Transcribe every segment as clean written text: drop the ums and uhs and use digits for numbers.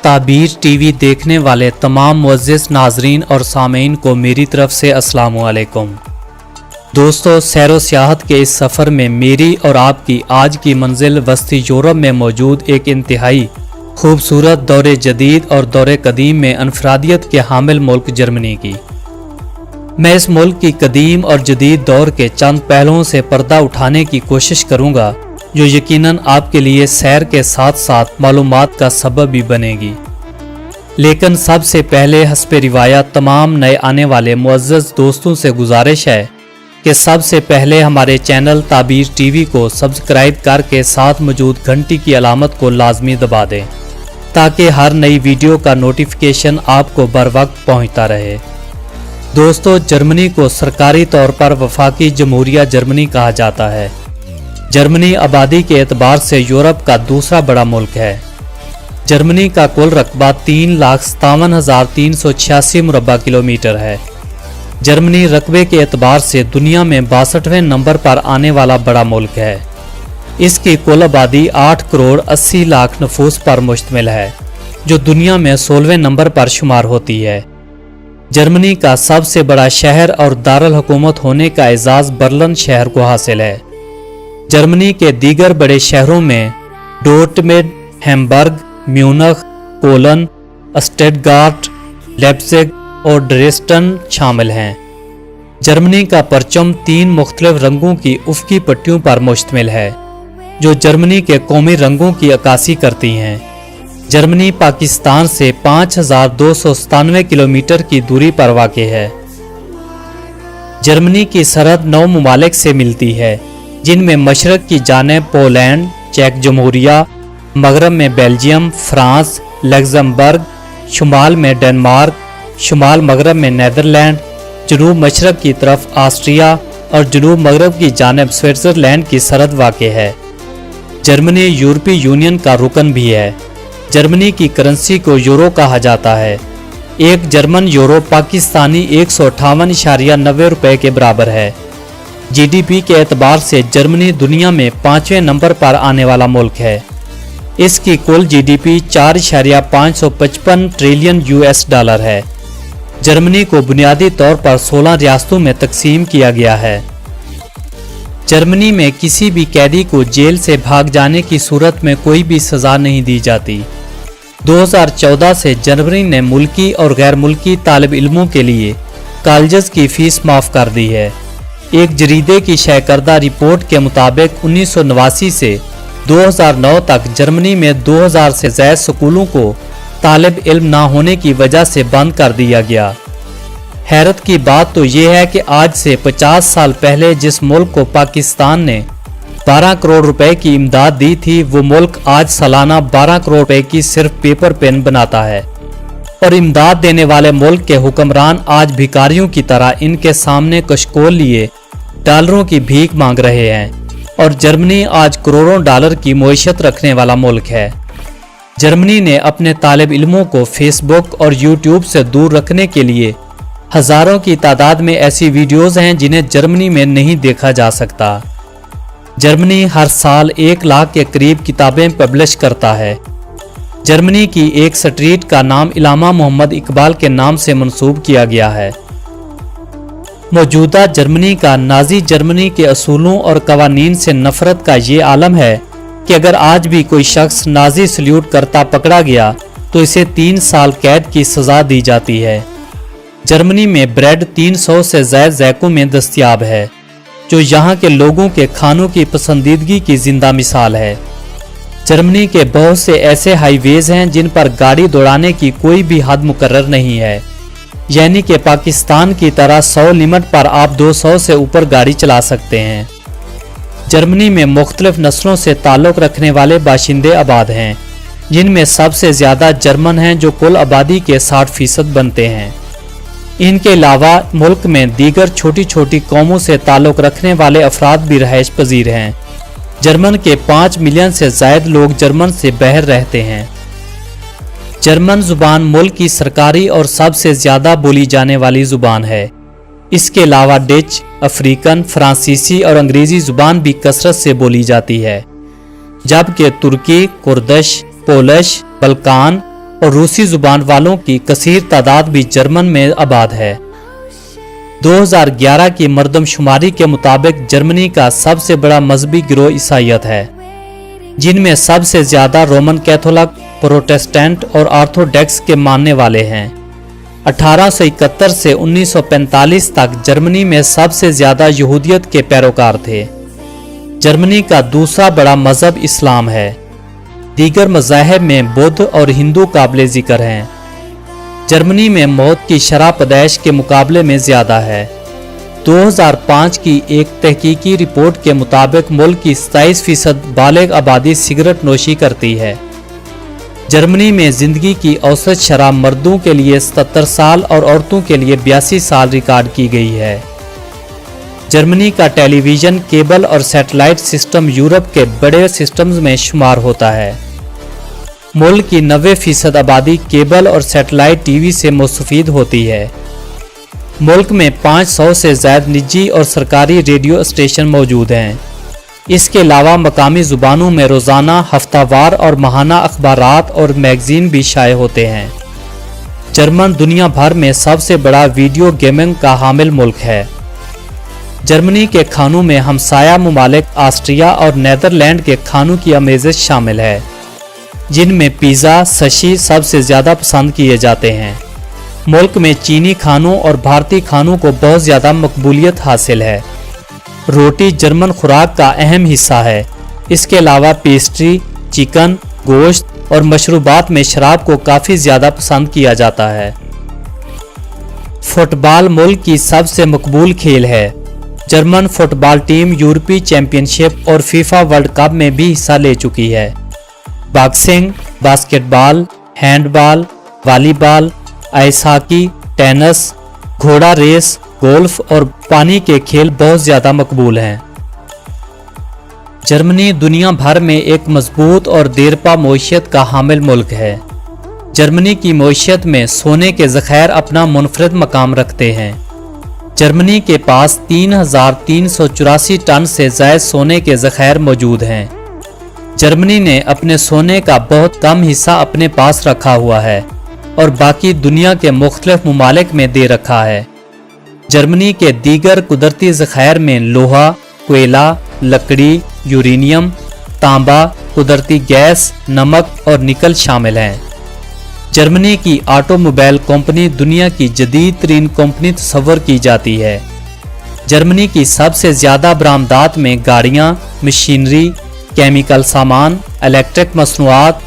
ताबीर TV देखने वाले तमाम मुअज़्ज़िज़ नाज़रीन और सामीन को मेरी तरफ से अस्सलामु अलैकुम। दोस्तों, सैरो सियाहत के इस सफ़र में मेरी और आपकी आज की मंजिल वस्ती यूरोप में मौजूद एक इंतहाई खूबसूरत दौरे जदीद और दौरे कदीम में अनफरादियत के हामिल मुल्क जर्मनी की। मैं इस मुल्क की कदीम और जदीद दौर के चंद पहलुओं से पर्दा उठाने की कोशिश करूँगा जो यकीनन आपके लिए सैर के साथ साथ मालूमात का सबब भी बनेगी। लेकिन सबसे पहले हस्बे रिवायत तमाम नए आने वाले मुअज़्ज़ज़ दोस्तों से गुजारिश है कि सबसे पहले हमारे चैनल ताबीर टीवी को सब्सक्राइब करके साथ मौजूद घंटी की अलामत को लाजमी दबा दें ताकि हर नई वीडियो का नोटिफिकेशन आपको बर वक्त पहुँचता रहे। दोस्तों, जर्मनी को सरकारी तौर पर वफाकी जमहूरिया जर्मनी कहा जाता है। जर्मनी आबादी के एतबार से यूरोप का दूसरा बड़ा मुल्क है। जर्मनी का कुल रकबा 3,57,386 मुरबा किलोमीटर है। जर्मनी रकबे के एतबार से दुनिया में 62वें नंबर पर आने वाला बड़ा मुल्क है। इसकी कुल आबादी 8 करोड़ 80 लाख नफूस पर मुश्तमिल है जो दुनिया में 16वें नंबर पर शुमार होती है। जर्मनी का सबसे बड़ा शहर और दारुल हुकूमत होने का एजाज़ बर्लिन शहर को हासिल है। जर्मनी के दीगर बड़े शहरों में Dortmund, Hamburg, Munich, Cologne, Stuttgart, Leipzig और ड्रेसडन शामिल हैं। जर्मनी का परचम 3 मुख्तलिफ रंगों की उफ़क़ी पट्टियों पर मुश्तमिल है जो जर्मनी के कौमी रंगों की अक्कासी करती हैं। जर्मनी पाकिस्तान से 5,297 किलोमीटर की दूरी पर वाक़ है। जर्मनी की सरहद 9 ममालिक से मिलती है जिनमें मशरक़ की जानिब पोलैंड, चेक जमहूरिया, मगरब में बेल्जियम, फ्रांस, लग्ज़मबर्ग, शुमाल में डेनमार्क, शुमाल मगरब में नीदरलैंड, जनूब मशरक़ की तरफ ऑस्ट्रिया और जनूब मगरब की जानिब स्विट्ज़रलैंड की सरहद वाक़ है। जर्मनी यूरोपीय यूनियन का रुकन भी है। जर्मनी की करेंसी को यूरो कहा जाता है। एक जर्मन यूरो पाकिस्तानी 158.90 रुपये के बराबर है। जीडीपी के एतबार से जर्मनी दुनिया में 5वें नंबर पर आने वाला मुल्क है। इसकी कुल जीडीपी 4.555 ट्रिलियन US डॉलर है। जर्मनी को बुनियादी तौर पर 16 रियासतों में तकसीम किया गया है। जर्मनी में किसी भी कैदी को जेल से भाग जाने की सूरत में कोई भी सज़ा नहीं दी जाती। 2014 से जर्मनी ने मुल्की और गैर मुल्की तालिब इल्मों के लिए कॉलेजेस की फ़ीस माफ़ कर दी है। एक जरीदे की शैकरदा रिपोर्ट के मुताबिक 1989 से 2009 तक जर्मनी में 2000 से ज़्यादा स्कूलों को तालिब इल्म ना होने की वजह से बंद कर दिया गया। हैरत की बात तो ये है कि आज से 50 साल पहले जिस मुल्क को पाकिस्तान ने 12 करोड़ रुपए की इमदाद दी थी वो मुल्क आज सालाना 12 करोड़ रुपए की सिर्फ पेपर पेन बनाता है और इमदाद देने वाले मुल्क के हुक्मरान आज भिखारियों की तरह इनके सामने कशकोल लिए डॉलरों की भीख मांग रहे हैं और जर्मनी आज करोड़ों डॉलर की मईशत रखने वाला मुल्क है। जर्मनी ने अपने तालिब इल्मों को फेसबुक और यूट्यूब से दूर रखने के लिए हज़ारों की तादाद में ऐसी वीडियोज़ हैं जिन्हें जर्मनी में नहीं देखा जा सकता। जर्मनी हर साल 1 लाख के करीब किताबें पब्लिश करता है। जर्मनी की एक स्ट्रीट का नाम इलामा मोहम्मद इकबाल के नाम से मंसूब किया गया है। मौजूदा जर्मनी का नाजी जर्मनी के असूलों और कवानीन से नफरत का ये आलम है कि अगर आज भी कोई शख्स नाजी सल्यूट करता पकड़ा गया तो इसे 3 साल कैद की सज़ा दी जाती है। जर्मनी में ब्रेड 300 से ज़्यादा ज़ैकों में दस्तयाब है जो यहाँ के लोगों के खानों की पसंदीदगी की जिंदा मिसाल है। जर्मनी के बहुत से ऐसे हाईवेज हैं जिन पर गाड़ी दौड़ाने की कोई भी हद मुकर्रर नहीं है, यानी कि पाकिस्तान की तरह 100 लिमिट पर आप 200 से ऊपर गाड़ी चला सकते हैं। जर्मनी में मुख्तलिफ नस्लों से ताल्लुक़ रखने वाले बाशिंदे आबाद हैं जिनमें सबसे ज़्यादा जर्मन हैं जो कुल आबादी के 60% बनते हैं। इनके अलावा मुल्क में दीगर छोटी छोटी कौमों से ताल्लुक़ रखने वाले अफराद भी रहायश पजीर हैं। जर्मन के 5 मिलियन से ज़ायद लोग जर्मन से बाहर रहते हैं। जर्मन ज़ुबान मुल्क की सरकारी और सबसे ज़्यादा बोली जाने वाली ज़ुबान है। इसके अलावा डच, अफ्रीकन, फ्रांसीसी और अंग्रेज़ी ज़ुबान भी कसरत से बोली जाती है, जबकि तुर्की, कुर्दिश, पोलिश, बल्कान, और रूसी जुबान वालों की कसीर तादाद भी जर्मन में आबाद है। 2011 की मरदमशुमारी के मुताबिक जर्मनी का सबसे बड़ा मजहबी गिरोह ईसाईयत है, जिनमें सबसे ज्यादा रोमन कैथोलिक, प्रोटेस्टेंट और ऑर्थोडॉक्स के मानने वाले हैं। 1871 से 1945 तक जर्मनी में सबसे ज्यादा यहूदियत के पैरोकार थे। जर्मनी का दूसरा बड़ा मजहब इस्लाम है। दीगर मज़ाहिब में बौद्ध और हिंदू काबिल जिक्र हैं। जर्मनी में मौत की शरह पैदाइश के मुकाबले में ज़्यादा है। 2005 की एक तहकीकी रिपोर्ट के मुताबिक मुल्क की 27% बालिग आबादी सिगरेट नोशी करती है। जर्मनी में ज़िंदगी की औसत शरह मर्दों के लिए 77 साल और औरतों के लिए 82 साल रिकॉर्ड की गई है। जर्मनी का टेलीविज़न, केबल और सैटेलाइट सिस्टम यूरोप के बड़े सिस्टम्स में शुमार होता है। मुल्क की 90% आबादी केबल और सैटेलाइट टीवी से मुस्तफीद होती है। मुल्क में 500 से ज़्यादा निजी और सरकारी रेडियो स्टेशन मौजूद हैं। इसके अलावा मकामी ज़ुबानों में रोज़ाना, हफ्तावार और माहाना अखबारात और मैगज़ीन भी शाये होते हैं। जर्मन दुनिया भर में सबसे बड़ा वीडियो गेमिंग का हामिल मुल्क है। जर्मनी के खानों में हमसाया ममालिक ऑस्ट्रिया और नीदरलैंड के खानों की आमेज़श शामिल है, जिनमें पिज़्ज़ा, सशी सबसे ज़्यादा पसंद किए जाते हैं। मुल्क में चीनी खानों और भारतीय खानों को बहुत ज़्यादा मकबूलियत हासिल है। रोटी जर्मन खुराक का अहम हिस्सा है। इसके अलावा पेस्ट्री, चिकन, गोश्त और मशरूबात में शराब को काफ़ी ज़्यादा पसंद किया जाता है। फुटबॉल मुल्क की सबसे मकबूल खेल है। जर्मन फुटबॉल टीम यूरोपीय चैंपियनशिप और फीफा वर्ल्ड कप में भी हिस्सा ले चुकी है। Boxing, basketball, handball, volleyball, ice hockey, tennis, घोड़ा रेस, गोल्फ और पानी के खेल बहुत ज़्यादा मकबूल हैं। जर्मनी दुनिया भर में एक मजबूत और देरपा मईशत का हामिल मुल्क है। जर्मनी की मईशत में सोने के ज़ख़ायर अपना मुनफरद मकाम रखते हैं। जर्मनी के पास 3384 टन से ज़ायद सोने के ज़ख़ायर मौजूद हैं। जर्मनी ने अपने सोने का बहुत कम हिस्सा अपने पास रखा हुआ है और बाकी दुनिया के मुख्तलिफ ममालिक में दे रखा है। जर्मनी के दीगर कुदरती ज़ख़ायर में लोहा, कोयला, लकड़ी, यूरेनियम, तांबा, कुदरती गैस, नमक और निकल शामिल हैं। जर्मनी की ऑटोमोबाइल कंपनी दुनिया की जदीद तरीन कंपनी तस्वर की जाती है। जर्मनी की सबसे ज़्यादा बरामदात में गाड़ियाँ, मशीनरी, केमिकल सामान, इलेक्ट्रिक मसनूआत,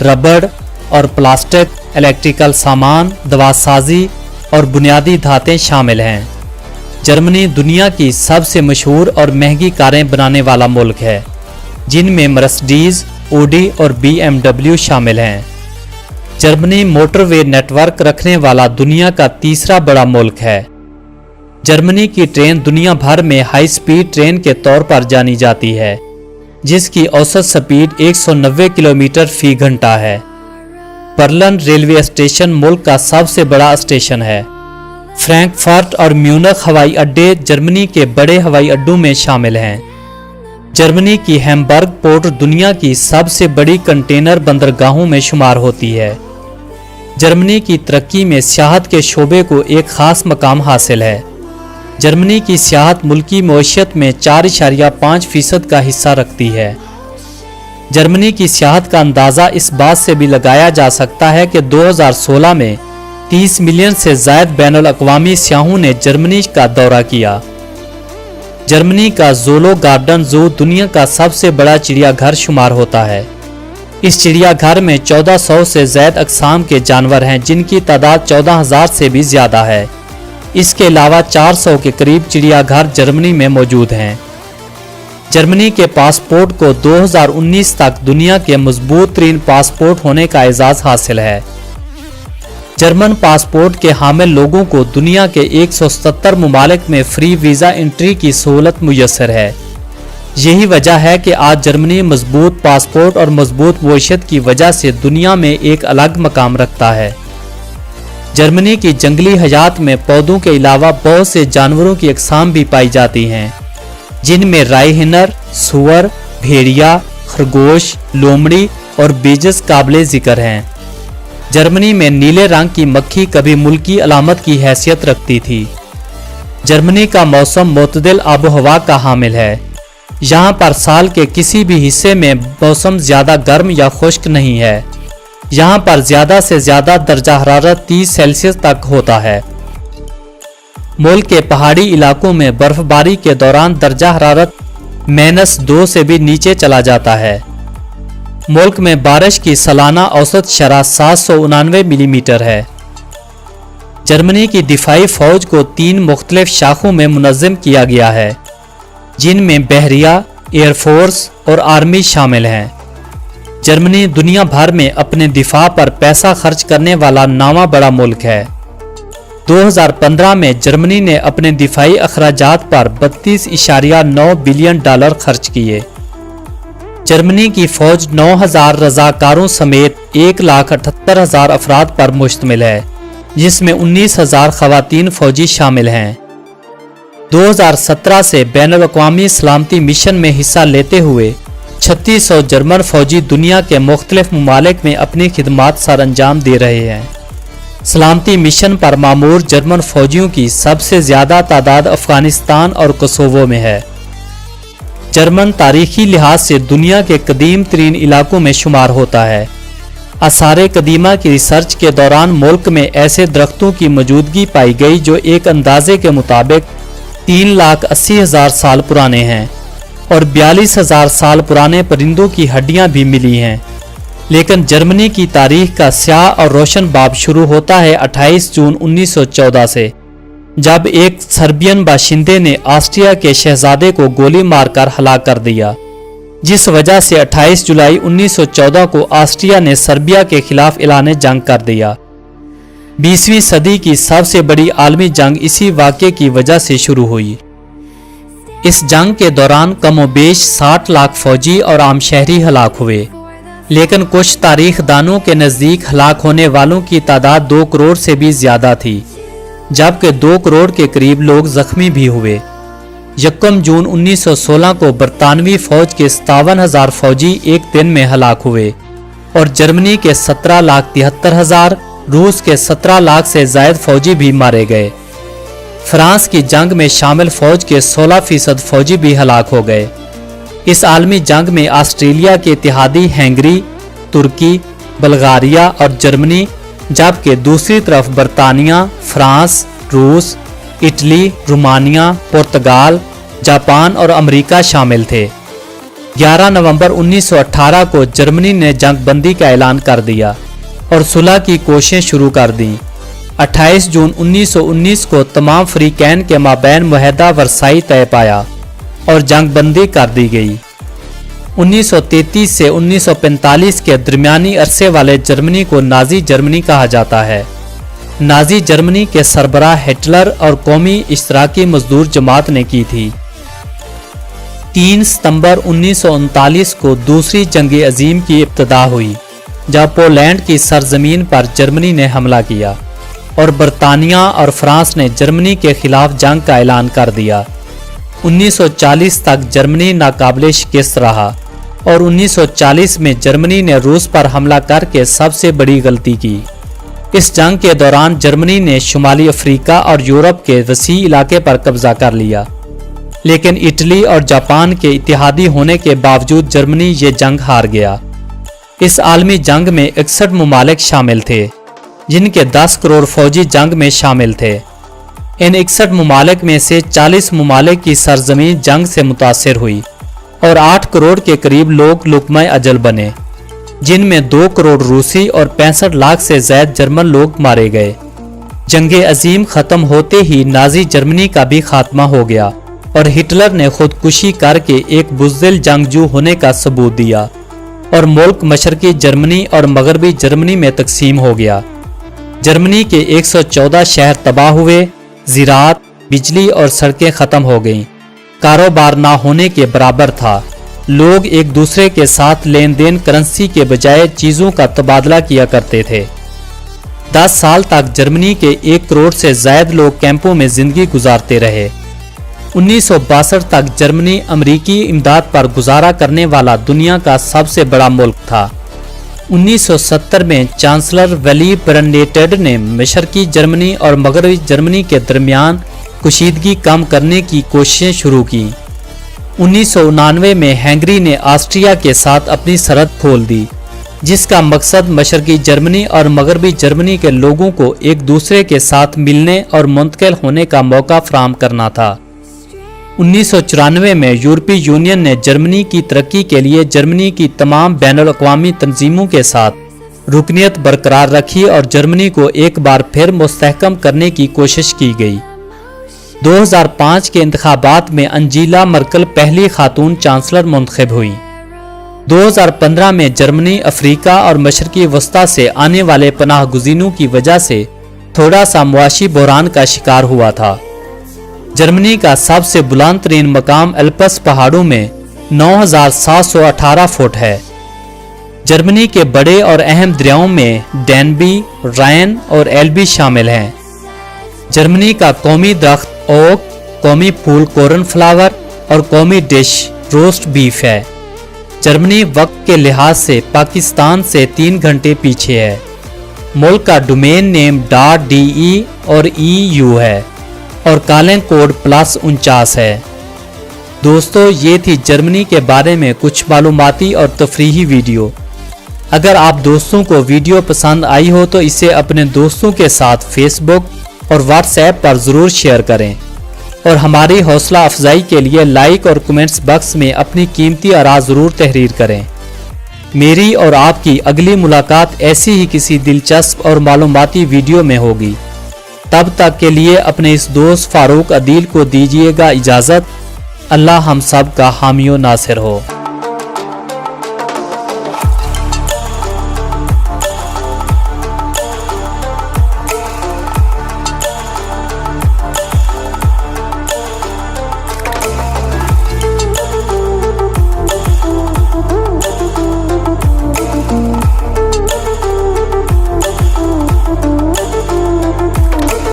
रबड़ और प्लास्टिक, इलेक्ट्रिकल सामान, दवासाजी और बुनियादी धातें शामिल हैं। जर्मनी दुनिया की सबसे मशहूर और महंगी कारें बनाने वाला मुल्क है, जिनमें मर्सिडीज, ऑडी और BMW शामिल हैं। जर्मनी मोटरवे नेटवर्क रखने वाला दुनिया का तीसरा बड़ा मुल्क है। जर्मनी की ट्रेन दुनिया भर में हाई स्पीड ट्रेन के तौर पर जानी जाती है, जिसकी औसत स्पीड 190 किलोमीटर फी घंटा है। बर्लिन रेलवे स्टेशन मुल्क का सबसे बड़ा स्टेशन है। फ्रैंकफर्ट और म्यूनिख हवाई अड्डे जर्मनी के बड़े हवाई अड्डों में शामिल हैं। जर्मनी की हैम्बर्ग पोर्ट दुनिया की सबसे बड़ी कंटेनर बंदरगाहों में शुमार होती है। जर्मनी की तरक्की में सियाहत के शोबे को एक खास मकाम हासिल है। जर्मनी की सियाहत मुल्की मईशत में 4.5% का हिस्सा रखती है। जर्मनी की सियाहत का अंदाज़ा इस बात से भी लगाया जा सकता है कि 2016 में 30 मिलियन से ज़ायद बैनुल अक़वामी सियाहों ने जर्मनी का दौरा किया। जर्मनी का ज़ोलो गार्डन ज़ू दुनिया का सबसे बड़ा चिड़ियाघर शुमार होता है। इस चिड़ियाघर में 1400 से ज़ायद अक़साम के जानवर हैं, जिनकी तादाद 14,000 से भी ज़्यादा है। इसके अलावा 400 के करीब चिड़ियाघर जर्मनी में मौजूद हैं। जर्मनी के पासपोर्ट को 2019 तक दुनिया के मजबूत तरीन पासपोर्ट होने का एजाज़ हासिल है। जर्मन पासपोर्ट के हामिल लोगों को दुनिया के 177 ममालिक में फ्री वीज़ा एंट्री की सहूलत मुयस्सर है। यही वजह है कि आज जर्मनी मजबूत पासपोर्ट और मजबूत मईशत की वजह से दुनिया में एक अलग मकाम रखता है। जर्मनी की जंगली हयात में पौधों के अलावा बहुत से जानवरों की अक़साम भी पाई जाती हैं, जिनमें राइहिनर, सुअर, भेड़िया, खरगोश, लोमड़ी और बीजस काबिल ज़िक्र हैं। जर्मनी में नीले रंग की मक्खी कभी मुल्की अलामत की हैसियत रखती थी। जर्मनी का मौसम मुतदिल आबोहवा का हामिल है। यहाँ पर साल के किसी भी हिस्से में मौसम ज़्यादा गर्म या खुश्क नहीं है। यहाँ पर ज़्यादा से ज़्यादा दर्जा हरारत 30 सेल्सियस तक होता है। मुल्क के पहाड़ी इलाकों में बर्फबारी के दौरान दर्जा हरारत -2 से भी नीचे चला जाता है। मुल्क में बारिश की सालाना औसत शरह 799 मिलीमीटर है। जर्मनी की दिफाई फौज को 3 मुख्तलिफ शाखों में मुनज़्ज़म किया गया है, जिनमें बहरिया, एयरफोर्स और आर्मी शामिल हैं। जर्मनी दुनिया भर में अपने दिफा पर पैसा खर्च करने वाला नामा बड़ा मुल्क है। 2015 में जर्मनी ने अपने दिफाई अखराजात पर $32.9 बिलियन खर्च किए। जर्मनी की फौज 9,000 रजाकारों समेत 1,78,000 अफराद पर मुश्तमिल है, जिसमें 19,000 खवातीन फौजी शामिल हैं। 2017 से बैनुल-अक़वामी सलामती मिशन में हिस्सा लेते हुए 3600 जर्मन फौजी दुनिया के मुख्तलिफ ममालिक में अपनी खिदमात सर अंजाम दे रहे हैं। सलामती मिशन पर मामूर जर्मन फौजियों की सबसे ज़्यादा तादाद अफगानिस्तान और कोसोवो में है। जर्मन तारीखी लिहाज से दुनिया के कदीम तरीन इलाकों में शुमार होता है। आसारे कदीमा की रिसर्च के दौरान मुल्क में ऐसे दरख्तों की मौजूदगी पाई गई जो एक अंदाजे के मुताबिक 3,80,000 साल पुराने हैं और 42,000 साल पुराने परिंदों की हड्डियां भी मिली हैं। लेकिन जर्मनी की तारीख का स्याह और रोशन बाब शुरू होता है 28 जून 1914 से, जब एक सर्बियन बाशिंदे ने ऑस्ट्रिया के शहजादे को गोली मारकर हलाक कर दिया, जिस वजह से 28 जुलाई 1914 को ऑस्ट्रिया ने सर्बिया के खिलाफ ऐलान जंग कर दिया। 20वीं सदी की सबसे बड़ी आलमी जंग इसी वाक़े की वजह से शुरू हुई। इस जंग के दौरान कमोबेश 60 लाख फौजी और आम शहरी हलाक हुए, लेकिन कुछ तारीखदानों के नज़दीक हलाक होने वालों की तादाद 2 करोड़ से भी ज़्यादा थी, जबकि 2 करोड़ के करीब लोग जख्मी भी हुए। 1 जून 1916 को बरतानवी फौज के 57,000 फौजी एक दिन में हलाक हुए और जर्मनी के 17,73,000, रूस के 17 लाख से ज़ायद फौजी भी मारे गए। फ्रांस की जंग में शामिल फौज के 16% फौजी भी हलाक हो गए। इस आलमी जंग में ऑस्ट्रेलिया के इत्तेहादी हंगरी, तुर्की, बल्गारिया और जर्मनी, जबकि दूसरी तरफ बरतानिया, फ्रांस, रूस, इटली, रोमानिया, पुर्तगाल, जापान और अमेरिका शामिल थे। 11 नवंबर 1918 को जर्मनी ने जंगबंदी का ऐलान कर दिया और सुलह की कोशिशें शुरू कर दी। 28 जून 1919 को तमाम फरीकैन के माबैन मुआहदा वर्साई तय पाया और जंगबंदी कर दी गई। 1933 से 1945 के दरमियानी अरसे वाले जर्मनी को नाजी जर्मनी कहा जाता है। नाजी जर्मनी के सरबराह हिटलर और कौमी इश्तराकी मजदूर जमात ने की थी। 3 सितंबर 1939 को दूसरी जंग अजीम की इब्तिदा हुई, जब पोलैंड की सरजमीन पर जर्मनी ने हमला किया और बरतानिया और फ्रांस ने जर्मनी के खिलाफ जंग का ऐलान कर दिया। 1940 तक जर्मनी नाकाबिले शिकस्त रहा और 1940 में जर्मनी ने रूस पर हमला करके सबसे बड़ी गलती की। इस जंग के दौरान जर्मनी ने शुमाली अफ्रीका और यूरोप के वसी इलाके पर कब्जा कर लिया, लेकिन इटली और जापान के इत्तेहादी होने के बावजूद जर्मनी ये जंग हार गया। इस आलमी जंग में 61 ममालिक शामिल थे, जिनके 10 करोड़ फौजी जंग में शामिल थे। इन 61 ममालिक में से 40 ममालिक की सरजमीन जंग से मुतासिर हुई और 8 करोड़ के करीब लोग लुकमा अजल बने, जिनमें 2 करोड़ रूसी और 65 लाख से ज़ायद जर्मन लोग मारे गए। जंग अजीम ख़त्म होते ही नाजी जर्मनी का भी खात्मा हो गया और हिटलर ने खुदकुशी करके एक बुज़दिल जंगजू होने का सबूत दिया और मुल्क मशरकी जर्मनी और मगरबी जर्मनी में तकसीम हो गया। जर्मनी के 114 शहर तबाह हुए, ज़राअत, बिजली और सड़कें ख़त्म हो गईं। कारोबार ना होने के बराबर था। लोग एक दूसरे के साथ लेन देन करेंसी के बजाय चीज़ों का तबादला किया करते थे। 10 साल तक जर्मनी के 1 करोड़ से ज़ायद लोग कैंपों में ज़िंदगी गुजारते रहे। 1962 तक जर्मनी अमरीकी इमदाद पर गुजारा करने वाला दुनिया का सबसे बड़ा मुल्क था। 1970 में चांसलर विली ब्रैंडेट ने मशरकी जर्मनी और मगरबी जर्मनी के दरमियान कशीदगी कम करने की कोशिशें शुरू की। 1999 में हंगरी ने ऑस्ट्रिया के साथ अपनी सरहद खोल दी, जिसका मकसद मशरकी जर्मनी और मगरबी जर्मनी के लोगों को एक दूसरे के साथ मिलने और मुंतकिल होने का मौका फराहम करना था। 1994 में यूरोपीय यूनियन ने जर्मनी की तरक्की के लिए जर्मनी की तमाम बैनुल-अक़वामी तंजीमों के साथ रुकनियत बरकरार रखी और जर्मनी को एक बार फिर मुस्तहकम करने की कोशिश की गई। 2005 के इंतखाबात में अंजीला मर्कल पहली खातून चांसलर मुंतखब हुई। 2015 में जर्मनी अफ्रीका और मशरकी वस्ता से आने वाले पनाह गुज़ीनों की वजह से थोड़ा सा मुआशी बहरान का शिकार हुआ था। जर्मनी का सबसे बुलंद तरीन मकाम एल्प्स पहाड़ों में 9,718 फुट है। जर्मनी के बड़े और अहम दरियाओं में डैनबी, राइन और एल्बी शामिल हैं। जर्मनी का कौमी दरख्त ओक, कौमी फूल कॉर्न फ्लावर और कौमी डिश रोस्ट बीफ है। जर्मनी वक्त के लिहाज से पाकिस्तान से 3 घंटे पीछे है। मुल्क का डोमेन नेम .de और EU है और कॉलिंग कोड +49 है। दोस्तों, ये थी जर्मनी के बारे में कुछ मालूमाती और तफरीही वीडियो। अगर आप दोस्तों को वीडियो पसंद आई हो तो इसे अपने दोस्तों के साथ फेसबुक और व्हाट्सएप पर ज़रूर शेयर करें और हमारी हौसला अफजाई के लिए लाइक और कमेंट्स बॉक्स में अपनी कीमती आरा ज़रूर तहरीर करें। मेरी और आपकी अगली मुलाकात ऐसी ही किसी दिलचस्प और मालूमाती वीडियो में होगी। तब तक के लिए अपने इस दोस्त फारूक अदील को दीजिएगा इजाज़त। अल्लाह हम सब का हामी व नासिर हो।